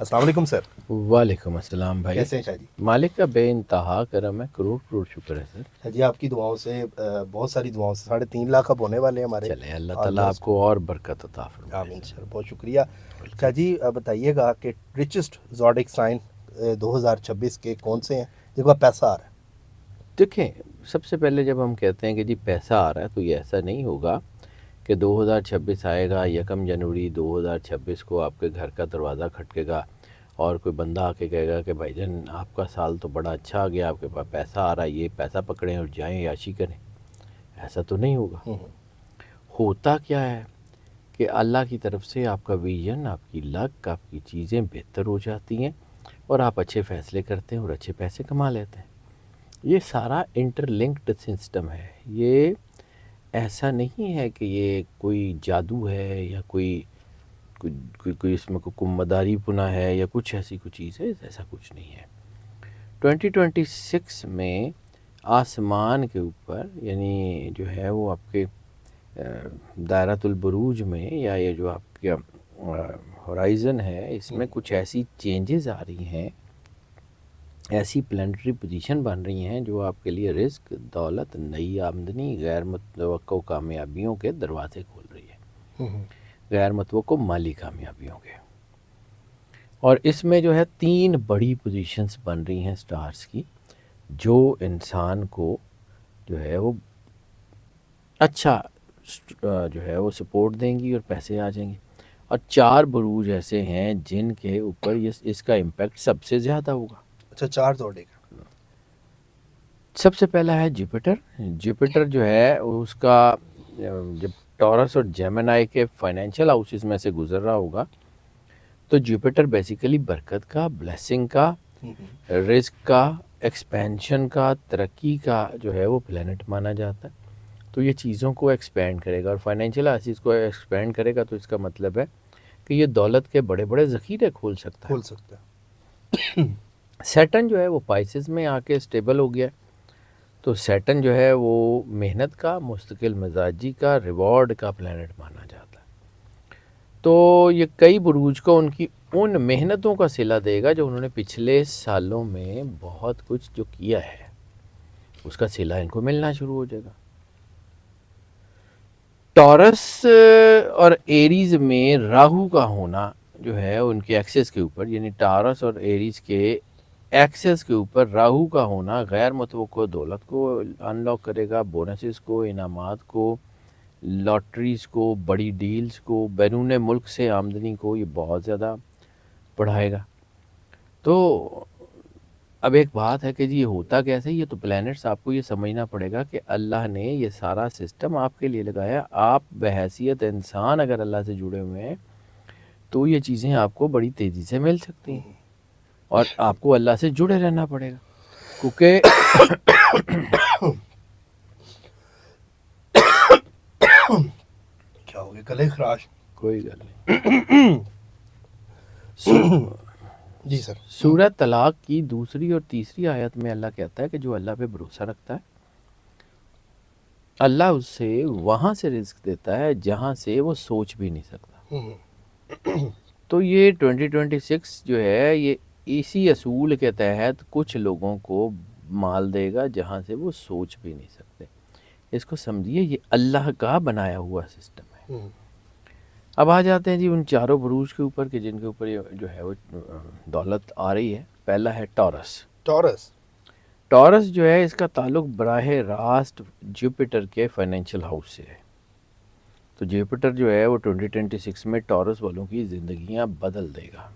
السلام علیکم سر. وعلیکم السلام بھائی. کیسے ہیں شاہ جی؟ مالک کا بے انتہا کرم ہے, کروڑ کروڑ شکر ہے سر. شاہ جی آپ کی دعاؤں سے بہت ساری دعاؤں سے 3.5 لاکھ اب ہونے والے ہیں ہمارے. چلے اللہ تعالیٰ آپ کو اور برکت عطا فرمائے. آمین سر, بہت شکریہ. شاہ جی بتائیے گا کہ ریچسٹ زوڈک سائن 2026 کے کون سے ہیں جن کا پیسہ آ رہا ہے؟ دیکھیں, سب سے پہلے جب ہم کہتے ہیں کہ جی پیسہ آ رہا ہے تو یہ ایسا نہیں ہوگا کہ 2026 آئے گا, 1 جنوری 2026 کو آپ کے گھر کا دروازہ کھٹکے گا اور کوئی بندہ آ کے کہے گا کہ بھائی جان آپ کا سال تو بڑا اچھا آ گیا, آپ کے پاس پیسہ آ رہا ہے, یہ پیسہ پکڑیں اور جائیں عیاشی کریں. ایسا تو نہیں ہوگا. ہوتا کیا ہے کہ اللہ کی طرف سے آپ کا ویژن, آپ کی لک, آپ کی چیزیں بہتر ہو جاتی ہیں اور آپ اچھے فیصلے کرتے ہیں اور اچھے پیسے کما لیتے ہیں. یہ سارا انٹر لنکڈ سسٹم ہے. یہ ایسا نہیں ہے کہ یہ کوئی جادو ہے یا کوئی اس میں کوئی مداری پنا ہے یا کچھ ایسی کوئی چیز ہے. ایسا کچھ نہیں ہے. 2026 میں آسمان کے اوپر, یعنی جو ہے وہ آپ کے دائرۃ البروج میں, یا یہ جو آپ کا ہورائزن ہے, اس میں کچھ ایسی چینجز آ رہی ہیں, ایسی پلانٹری پوزیشن بن رہی ہیں جو آپ کے لیے رزق, دولت, نئی آمدنی, غیر متوقع کامیابیوں کے دروازے کھول رہی ہے. غیر متوقع مالی کامیابیوں کے. اور اس میں جو ہے 3 بڑی پوزیشنز بن رہی ہیں سٹارز کی, جو انسان کو جو ہے وہ اچھا جو ہے وہ سپورٹ دیں گی اور پیسے آ جائیں گے. اور 4 بروج ایسے ہیں جن کے اوپر اس کا امپیکٹ سب سے زیادہ ہوگا. اچھا, 4 زوڈک. سب سے پہلا ہے جوپیٹر. جوپیٹر جو ہے اس کا جب ٹورس اور جیمنائی کے فائنینشیل ہاؤسز میں سے گزر رہا ہوگا تو جوپیٹر بیسیکلی برکت کا, بلیسنگ کا, رزق کا, ایکسپینشن کا, ترقی کا جو ہے وہ پلانٹ مانا جاتا ہے. تو یہ چیزوں کو ایکسپینڈ کرے گا اور فائنینشیل ہاؤسز کو ایکسپینڈ کرے گا, تو اس کا مطلب ہے کہ یہ دولت کے بڑے بڑے ذخیرے کھول سکتا ہے. سیٹن جو ہے وہ پائسز میں آ کے اسٹیبل ہو گیا. تو سیٹن جو ہے وہ محنت کا, مستقل مزاجی کا, ریوارڈ کا پلانٹ مانا جاتا ہے. تو یہ کئی بروج کو ان محنتوں کا صلہ دے گا جو انہوں نے پچھلے سالوں میں بہت کچھ جو کیا ہے, اس کا صلہ ان کو ملنا شروع ہو جائے گا. ٹورس اور ایریز میں راہو کا ہونا جو ہے ان کے ایکسس کے اوپر, یعنی ٹورس اور ایریز کے ایکسس کے اوپر راہو کا ہونا غیر متوقع دولت کو ان لاک کرے گا, بونسز کو, انعامات کو, لاٹریز کو, بڑی ڈیلز کو, بیرون ملک سے آمدنی کو یہ بہت زیادہ بڑھائے گا. تو اب ایک بات ہے کہ جی یہ ہوتا کیسے, یہ تو پلانٹس آپ کو یہ سمجھنا پڑے گا کہ اللہ نے یہ سارا سسٹم آپ کے لیے لگایا. آپ بحیثیت انسان اگر اللہ سے جڑے ہوئے ہیں تو یہ چیزیں آپ کو بڑی تیزی سے مل سکتی ہیں, اور آپ کو اللہ سے جڑے رہنا پڑے گا, کیونکہ کیا ہو گیا, گلے خراش؟ کوئی گل نہیں. جی سر. سورہ طلاق کی 2 اور 3 آیت میں اللہ کہتا ہے کہ جو اللہ پہ بھروسہ رکھتا ہے اللہ اس سے وہاں سے رزق دیتا ہے جہاں سے وہ سوچ بھی نہیں سکتا. تو یہ 2026 جو ہے یہ اسی اصول کے تحت کچھ لوگوں کو مال دے گا جہاں سے وہ سوچ بھی نہیں سکتے. اس کو سمجھیے یہ اللہ کا بنایا ہوا سسٹم ہے. اب آ جاتے ہیں جی ان 4 بروج کے اوپر کہ جن کے اوپر یہ جو ہے وہ دولت آ رہی ہے. پہلا ہے ٹورس. ٹورس جو ہے اس کا تعلق براہ راست جوپیٹر کے فائنینشیل ہاؤس سے ہے. تو جوپیٹر جو ہے وہ 2026 میں ٹورس والوں کی زندگیاں بدل دے گا.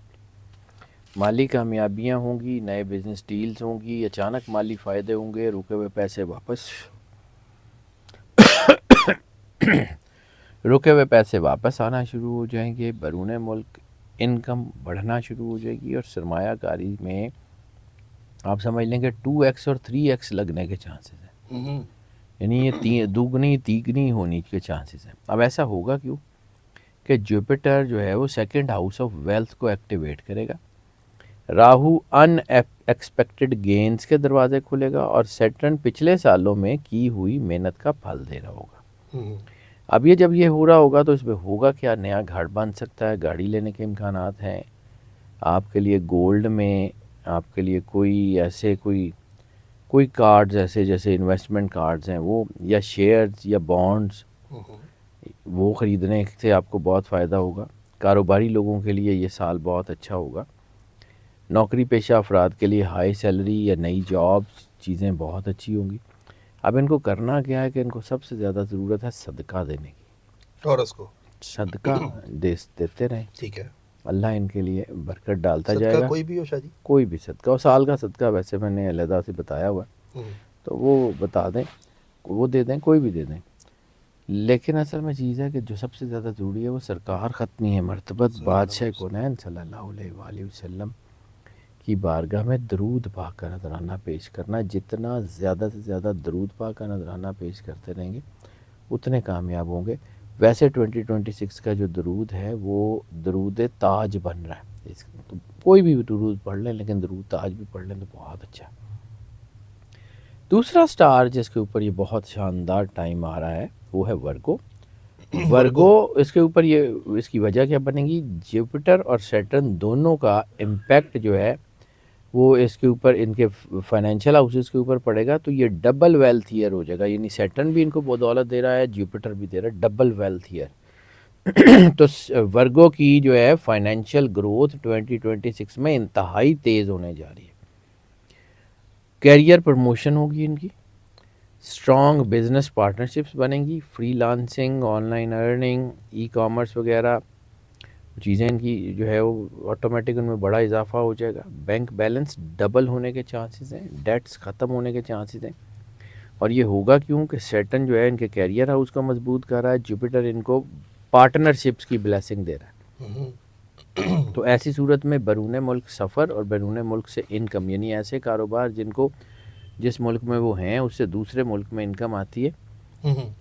مالی کامیابیاں ہوں گی, نئے بزنس ڈیلز ہوں گی, اچانک مالی فائدے ہوں گے, رکے ہوئے پیسے واپس آنا شروع ہو جائیں گے, بیرون ملک انکم بڑھنا شروع ہو جائے گی, اور سرمایہ کاری میں آپ سمجھ لیں کہ 2x اور 3x لگنے کے چانسز ہیں. یعنی یہ دوگنی تیگنی ہونے کے چانسز ہیں. اب ایسا ہوگا کیوں کہ جوپیٹر جو ہے وہ 2nd ہاؤس آف ویلتھ کو ایکٹیویٹ کرے گا, راہو ان ایکسپیکٹڈ گینز کے دروازے کھولے گا, اور سیٹرن پچھلے سالوں میں کی ہوئی محنت کا پھل دے رہا ہوگا. اب جب یہ ہو رہا ہوگا تو اس میں ہوگا کیا, نیا گھر بن سکتا ہے, گاڑی لینے کے امکانات ہیں, آپ کے لیے گولڈ میں آپ کے لیے کوئی ایسے کوئی کارڈز ایسے جیسے انویسٹمنٹ کارڈز ہیں وہ، یا شیئرز یا بانڈز، وہ خریدنے سے آپ کو بہت فائدہ ہوگا. کاروباری لوگوں کے لیے یہ سال بہت اچھا ہوگا. نوکری پیشہ افراد کے لیے ہائی سیلری یا نئی جاب چیزیں بہت اچھی ہوں گی. اب ان کو کرنا کیا ہے کہ ان کو سب سے زیادہ ضرورت ہے صدقہ دینے کی. ٹورس کو صدقہ دیتے رہیں، ٹھیک ہے. اللہ ان کے لیے برکت ڈالتا جائے صدقہ گا. کوئی بھی ہو شاہ جی؟ کوئی بھی صدقہ، اور سال کا صدقہ ویسے میں نے علیحدہ سے بتایا ہوا ہے، تو وہ بتا دیں، وہ دے دیں، کوئی بھی دے دیں. لیکن اصل میں چیز ہے کہ جو سب سے زیادہ ضروری ہے وہ سرکار ختمی ہے مرتبت بادشاہ کونین صلی اللہ علیہ وآلہ وسلم کی بارگاہ میں درود پاک کا نذرانہ پیش کرنا. جتنا زیادہ سے زیادہ درود پاک کا نذرانہ پیش کرتے رہیں گے اتنے کامیاب ہوں گے. ویسے 2026 کا جو درود ہے وہ درود تاج بن رہا ہے. تو کوئی بھی درود پڑھ لیں، لیکن درود تاج بھی پڑھ لیں تو بہت اچھا. دوسرا سٹار جس کے اوپر یہ بہت شاندار ٹائم آ رہا ہے وہ ہے ورگو. ورگو اس کے اوپر یہ اس کی وجہ کیا بنے گی؟ جوپیٹر اور سیٹرن دونوں کا امپیکٹ جو ہے وہ اس کے اوپر ان کے فائنینشیل ہاؤسز کے اوپر پڑے گا. تو یہ ڈبل ویلتھ ایئر ہو جائے گا، یعنی سیٹرن بھی ان کو بہت دولت دے رہا ہے، جوپیٹر بھی دے رہا ہے، ڈبل ویلتھ ایئر. تو ورگو کی جو ہے فائنینشیل گروتھ 2026 میں انتہائی تیز ہونے جا رہی ہے. کیریئر پروموشن ہوگی ان کی، اسٹرانگ بزنس پارٹنرشپس بنیں گی، free lancing, on line earning, e commerce وغیرہ چیزیں ان کی جو ہے وہ آٹومیٹک ان میں بڑا اضافہ ہو جائے گا. بینک بیلنس ڈبل ہونے کے چانسز ہیں، ڈیٹس ختم ہونے کے چانسز ہیں. اور یہ ہوگا کیوں کہ سیٹرن جو ہے ان کے کیریئر ہاؤس کو مضبوط کر رہا ہے، جوپیٹر ان کو پارٹنرشپس کی بلیسنگ دے رہا ہے. تو ایسی صورت میں بیرون ملک سفر اور بیرون ملک سے انکم، یعنی ایسے کاروبار جن کو جس ملک میں وہ ہیں اس سے دوسرے ملک میں انکم آتی ہے،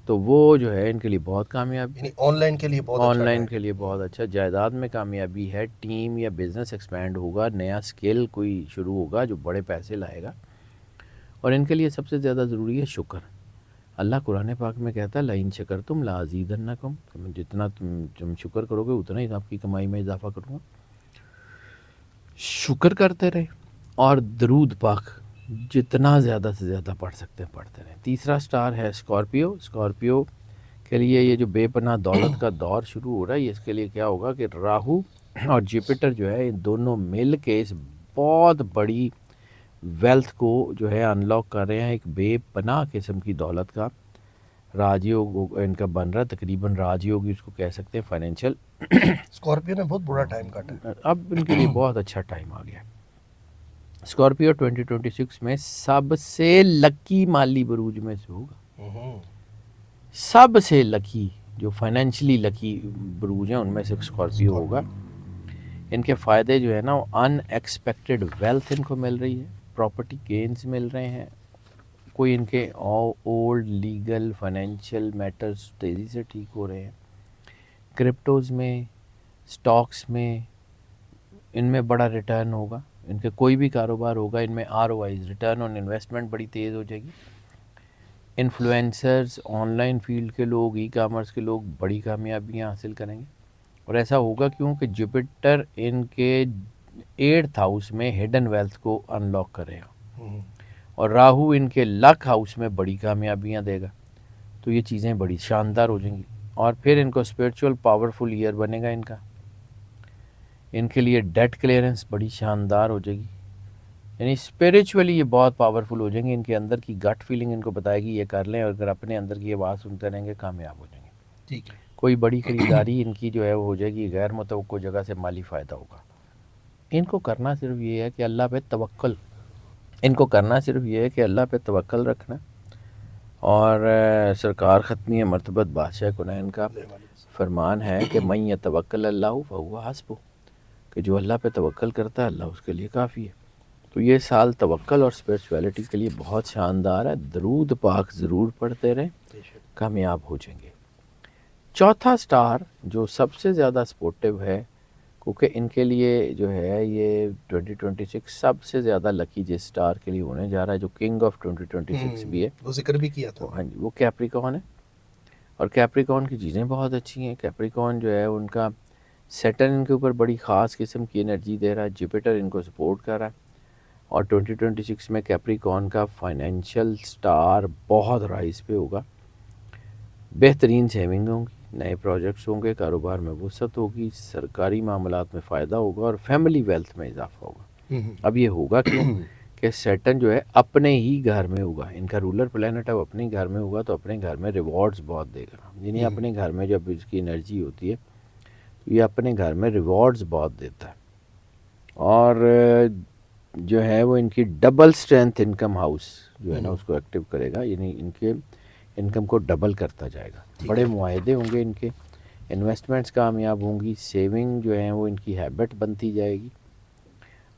تو وہ جو ہے ان کے لیے بہت کامیاب، یعنی آن لائن کے لیے بہت آن اچھا لائن ہے. کے لیے بہت اچھا. جائیداد میں کامیابی ہے، ٹیم یا بزنس ایکسپینڈ ہوگا، نیا سکل کوئی شروع ہوگا جو بڑے پیسے لائے گا. اور ان کے لیے سب سے زیادہ ضروری ہے شکر. اللہ قرآن پاک میں کہتا ہے لَإِن شَكَرْتُمْ لَأَزِيدَنَّكُمْ، جتنا تم شکر کرو گے اتنا ہی آپ کی کمائی میں اضافہ کروں گا. شکر کرتے رہے اور درود پاک جتنا زیادہ سے زیادہ پڑھ سکتے ہیں پڑھتے رہیں. تیسرا سٹار ہے اسکارپیو. اسکارپیو کے لیے یہ جو بے پناہ دولت کا دور شروع ہو رہا ہے، اس کے لیے کیا ہوگا کہ راہو اور جوپیٹر جو ہے ان دونوں مل کے اس بہت بڑی ویلتھ کو جو ہے انلاک کر رہے ہیں. ایک بے پناہ قسم کی دولت کا راج یوگ ان کا بن رہا ہے، تقریباً راج یوگ اس کو کہہ سکتے ہیں فائنینشیل. اسکارپیو نے بہت برا ٹائم کاٹا ہے. اب ان کے لیے بہت اچھا ٹائم آ گیا. اسکارپیو 2026 میں سب سے لکی مالی بروج میں سے ہوگا. سب سے لکی جو فائنینشلی لکی بروج ہیں ان میں سے اسکارپیو ہوگا. ان کے فائدے جو ہے نا وہ ان ایکسپیکٹڈ ویلتھ ان کو مل رہی ہے، پراپرٹی گینز مل رہے ہیں، کوئی ان کے اولڈ لیگل فائنینشیل میٹرز تیزی سے ٹھیک ہو رہے ہیں. کرپٹوز میں، سٹاکس میں ان میں بڑا ریٹرن ہوگا. ان کے کوئی بھی کاروبار ہوگا ان میں ROIs ریٹرن آن انویسٹمنٹ بڑی تیز ہو جائے گی. انفلوئنسرز، آن لائن فیلڈ کے لوگ، ای کامرس کے لوگ بڑی کامیابیاں حاصل کریں گے. اور ایسا ہوگا کیونکہ جوپیٹر ان کے 8th ہاؤس میں ہڈن ویلتھ کو انلاک کرے گا اور راہو ان کے لک ہاؤس میں بڑی کامیابیاں دے گا. تو یہ چیزیں بڑی شاندار ہو جائیں گی. اور پھر ان کو اسپریچول پاورفل ایئر بنے گا ان کا. ان کے لیے ڈیٹ کلیئرنس بڑی شاندار ہو جائے گی، یعنی اسپریچولی یہ بہت پاورفل ہو جائیں گے. ان کے اندر کی گٹ فیلنگ ان کو بتائے گی یہ کر لیں، اور اگر اپنے اندر کی آواز سنتے رہیں گے کامیاب ہو جائیں گے. ٹھیک ہے. کوئی بڑی خریداری ان کی جو ہے وہ ہو جائے گی، غیر متوقع جگہ سے مالی فائدہ ہوگا. ان کو کرنا صرف یہ ہے کہ اللہ پہ توکل، ان کو کرنا صرف یہ ہے کہ اللہ پہ توکل رکھنا. اور سرکار ختمی مرتبت بادشاہ کنین کا فرمان ہے کہ من یتوکل اللہ فہو حسبہ، کہ جو اللہ پہ توکل کرتا ہے اللہ اس کے لیے کافی ہے. تو یہ سال توکل اور اسپریچویلٹی کے لیے بہت شاندار ہے. درود پاک ضرور پڑھتے رہیں، کامیاب ہو جائیں گے. چوتھا سٹار جو سب سے زیادہ سپورٹیو ہے، کیونکہ ان کے لیے جو ہے یہ 2026 سب سے زیادہ لکی جس سٹار کے لیے ہونے جا رہا ہے، جو کنگ آف 2026 بھی ہے، وہ ذکر بھی کیا تھا. ہاں جی، وہ کیپریکون ہے. اور کیپریکون کی چیزیں بہت اچھی ہیں. کیپریکون جو ہے ان کا سیٹرن ان کے اوپر بڑی خاص قسم کی انرجی دے رہا ہے، جوپیٹر ان کو سپورٹ کر رہا ہے، اور 2026 میں کیپریکون کا فائنینشیل سٹار بہت رائز پہ ہوگا، بہترین سیونگ ہوں گی، نئے پروجیکٹس ہوں گے، کاروبار میں وسعت ہوگی، سرکاری معاملات میں فائدہ ہوگا، اور فیملی ویلتھ میں اضافہ ہوگا۔ اب یہ ہوگا کیوں کہ سیٹرن جو ہے اپنے ہی گھر میں ہوگا، ان کا رولر پلانٹ ہے، وہ اپنے گھر میں ہوگا تو اپنے گھر میں ریوارڈز بہت دے گا، یعنی اپنے گھر میں جب اس کی انرجی ہوتی ہے تو یہ اپنے گھر میں ریوارڈز بہت دیتا ہے، اور جو ہے وہ ان کی ڈبل سٹرینتھ انکم ہاؤس جو ہے نا اس کو ایکٹیو کرے گا، یعنی ان کے انکم کو ڈبل کرتا جائے گا، بڑے معاہدے ہوں گے ان کے، انویسٹمنٹس کامیاب ہوں گی، سیونگ جو ہیں وہ ان کی ہیبٹ بنتی جائے گی،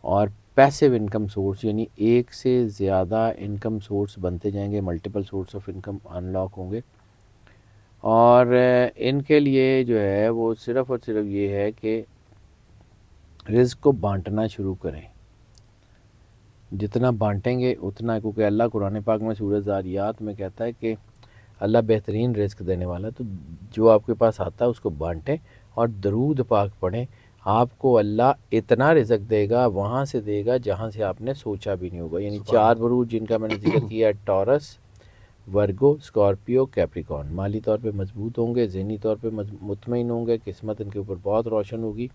اور پیسیو انکم سورس یعنی ایک سے زیادہ انکم سورس بنتے جائیں گے، multiple source of income unlock ہوں گے، اور ان کے لیے جو ہے وہ صرف اور صرف یہ ہے کہ رزق کو بانٹنا شروع کریں، جتنا بانٹیں گے اتنا، کیونکہ اللہ قرآن پاک میں سورہ ذاریات میں کہتا ہے کہ اللہ بہترین رزق دینے والا ہے، تو جو آپ کے پاس آتا ہے اس کو بانٹیں اور درود پاک پڑھیں، آپ کو اللہ اتنا رزق دے گا، وہاں سے دے گا جہاں سے آپ نے سوچا بھی نہیں ہوگا، یعنی چار بروج جن کا میں نے ذکر کیا ہے، ٹورس، ورگو، اسکارپیو، کیپریکون، مالی طور پہ مضبوط ہوں گے، ذہنی طور پہ مطمئن ہوں گے، قسمت ان کے اوپر بہت روشن ہوگی،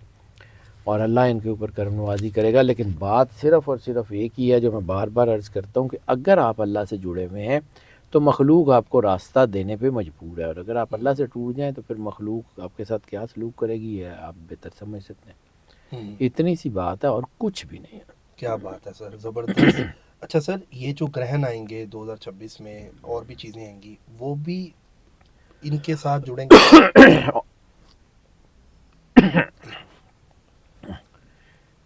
اور اللہ ان کے اوپر کرم نوازی کرے گا۔ لیکن بات صرف اور صرف ایک ہی ہے جو میں بار بار عرض کرتا ہوں کہ اگر آپ اللہ سے جڑے ہوئے ہیں تو مخلوق آپ کو راستہ دینے پہ مجبور ہے، اور اگر آپ اللہ سے ٹوٹ جائیں تو پھر مخلوق آپ کے ساتھ کیا سلوک کرے گی یہ آپ بہتر سمجھ سکتے ہیں، اتنی سی بات ہے اور کچھ بھی نہیں ہے۔ کیا بات ہے سر، زبردست۔ اچھا سر، یہ جو گرہن آئیں گے 2026 میں اور بھی چیزیں آئیں گی، وہ بھی ان کے ساتھ جڑیں گے؟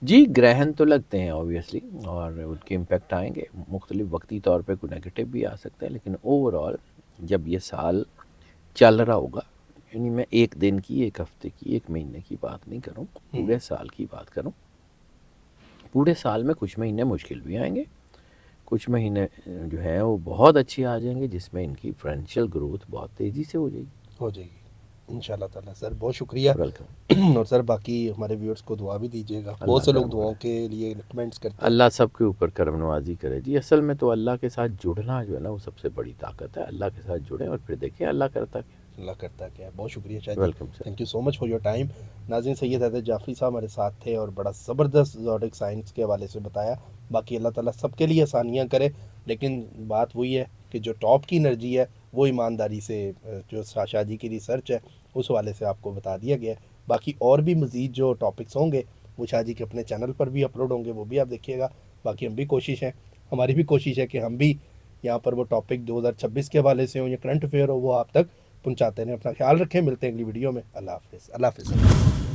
جی گرہن تو لگتے ہیں اوبیسلی، اور ان کے امپیکٹ آئیں گے مختلف، وقتی طور پہ کوئی نیگیٹو بھی آ سکتا ہے، لیکن اوور آل جب یہ سال چل رہا ہوگا، یعنی میں ایک دن کی، ایک ہفتے کی، ایک مہینے کی بات نہیں کروں، پورے سال کی بات کروں، پورے سال میں کچھ مہینے مشکل بھی آئیں گے، کچھ مہینے جو ہے وہ بہت اچھی آ جائیں گے جس میں ان کی فائنینشیل گروتھ بہت تیزی سے ہو جائے گی۔ انشاءاللہ تعالیٰ۔ سر بہت شکریہ، ویلکم۔ اور سر باقی ہمارے ویورز کو دعا بھی دیجیے گا، اللہ بہت سے لوگ کرم دعاؤں کرے، کے لیے ریکمینڈس کرتے ہیں۔ اللہ سب کے اوپر کرم نوازی کرے جی، اصل میں تو اللہ کے ساتھ جڑنا جو ہے نا وہ سب سے بڑی طاقت ہے، اللہ کے ساتھ جڑیں اور پھر دیکھیں اللہ کرتا کیا۔ اللہ کرتا کیا ہے۔ بہت شکریہ Shahid ji, welcome sir. Thank you so much for your time. ناظرین، سید حیدر جعفری صاحب ہمارے ساتھ تھے اور بڑا زبردست زوڈک سائنس کے حوالے سے بتایا، باقی اللہ تعالیٰ سب کے لیے آسانیاں کرے، لیکن بات وہی ہے کہ جو ٹاپ کی انرجی ہے وہ ایمانداری سے، جو شاہ جی کی ریسرچ ہے اس حوالے سے آپ کو بتا دیا گیا ہے۔ باقی اور بھی مزید جو ٹاپکس ہوں گے وہ شاہ جی کے اپنے چینل پر بھی اپلوڈ ہوں گے، وہ بھی آپ دیکھیے گا۔ باقی ہم بھی کوشش ہے، ہماری بھی کوشش ہے کہ ہم بھی یہاں پر وہ ٹاپک 2026 کے حوالے سے ہوں یا کرنٹ افیئر ہو وہ آپ تک پہنچاتے رہیں۔ اپنا خیال رکھیں، ملتے ہیں اگلی ویڈیو میں۔ اللہ حافظ، اللہ حافظ۔